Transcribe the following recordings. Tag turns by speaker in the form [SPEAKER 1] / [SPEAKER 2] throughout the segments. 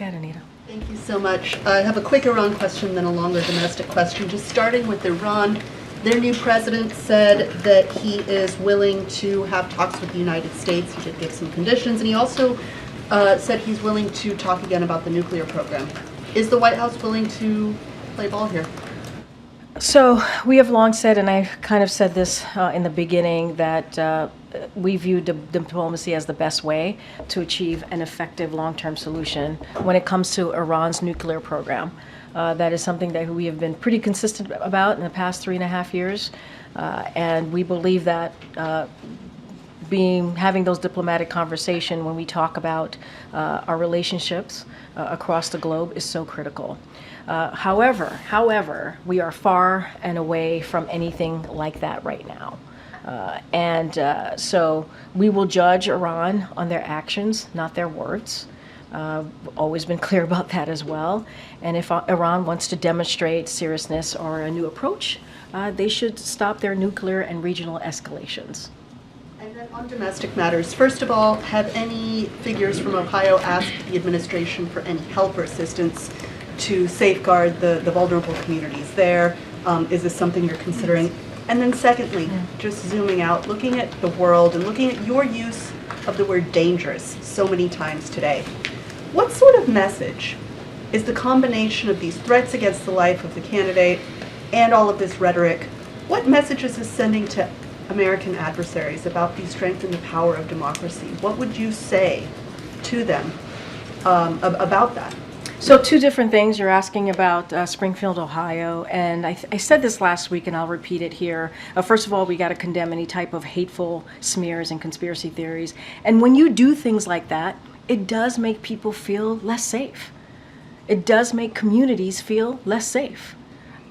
[SPEAKER 1] Go ahead, Anita.
[SPEAKER 2] Thank you so much. I have a quick Iran question, then a longer domestic question. Just starting with Iran, their new president said that he is willing to have talks with the United States. He did give some conditions, and he also said he's willing to talk again about the nuclear program. Is the White House willing to play ball here?
[SPEAKER 1] So we have long said, and I kind of said this in the beginning, that we view diplomacy as the best way to achieve an effective long-term solution when it comes to Iran's nuclear program. That is something that we have been pretty consistent about in the past 3.5 years, and we believe that having those diplomatic conversations when we talk about our relationships across the globe is so critical. However, we are far and away from anything like that right now. So we will judge Iran on their actions, not their words. Always been clear about that as well. And if Iran wants to demonstrate seriousness or a new approach, they should stop their nuclear and regional escalations.
[SPEAKER 2] And then on domestic matters, first of all, have any figures from Ohio asked the administration for any help or assistance to safeguard the vulnerable communities there? Is this something you're considering? And then secondly, just zooming out, looking at the world and looking at your use of the word dangerous so many times today, what sort of message is the combination of these threats against the life of the candidate and all of this rhetoric, what message is this sending to American adversaries about the strength and the power of democracy? What would you say to them about that?
[SPEAKER 1] So two different things. You're asking about Springfield, Ohio, and I said this last week and I'll repeat it here. First of all, we got to condemn any type of hateful smears and conspiracy theories. And when you do things like that, it does make people feel less safe. It does make communities feel less safe.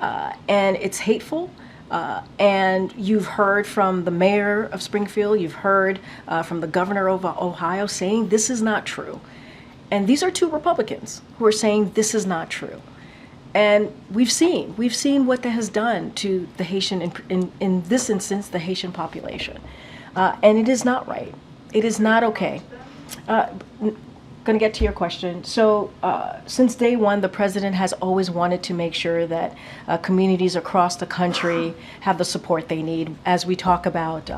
[SPEAKER 1] And it's hateful. And you've heard from the mayor of Springfield, you've heard from the governor of Ohio saying this is not true. And these are two Republicans who are saying this is not true. And we've seen what that has done to the Haitian, in this instance, the Haitian population. And it is not right. It is not okay. Going to get to your question. So since day one, the president has always wanted to make sure that communities across the country have the support they need as we talk about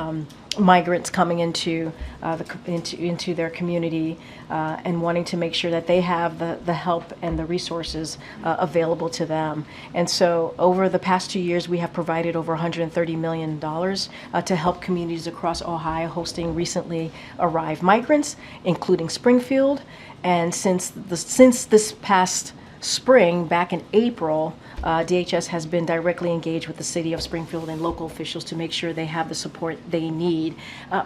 [SPEAKER 1] migrants coming into their community and wanting to make sure that they have the help and the resources available to them. And so over the past 2 years, we have provided over $130 million to help communities across Ohio hosting recently arrived migrants, including Springfield. And since this past spring, back in April, DHS has been directly engaged with the city of Springfield and local officials to make sure they have the support they need.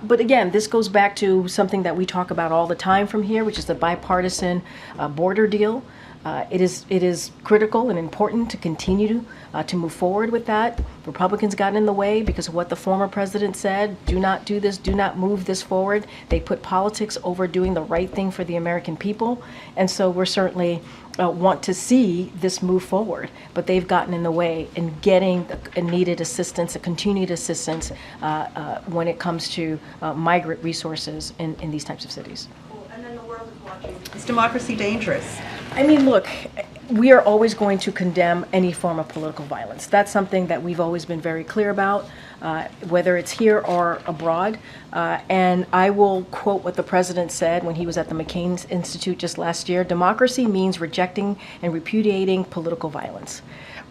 [SPEAKER 1] But again, this goes back to something that we talk about all the time from here, which is the bipartisan border deal. It is critical and important to continue to move forward with that. Republicans got in the way because of what the former president said. Do not do this, do not move this forward. They put politics over doing the right thing for the American people. And so we're certainly want to see this move forward, but they've gotten in the way in getting a needed assistance, a continued assistance when it comes to migrant resources in these types of cities.
[SPEAKER 2] And then the world is watching. Is democracy dangerous?
[SPEAKER 1] I mean, look, we are always going to condemn any form of political violence. That's something that we've always been very clear about, whether it's here or abroad. And I will quote what the president said when he was at the McCain Institute just last year: democracy means rejecting and repudiating political violence.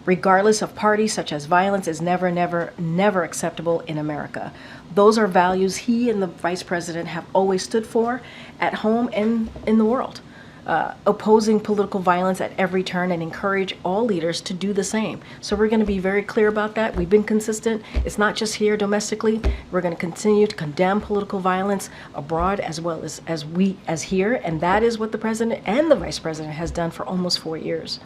[SPEAKER 1] Regardless of party, such as violence is never, never, never acceptable in America. Those are values he and the vice president have always stood for at home and in the world. Opposing political violence at every turn and encourage all leaders to do the same. So we're going to be very clear about that. We've been consistent. It's not just here domestically. We're going to continue to condemn political violence abroad as well as here, and that is what the president and the vice president has done for almost 4 years.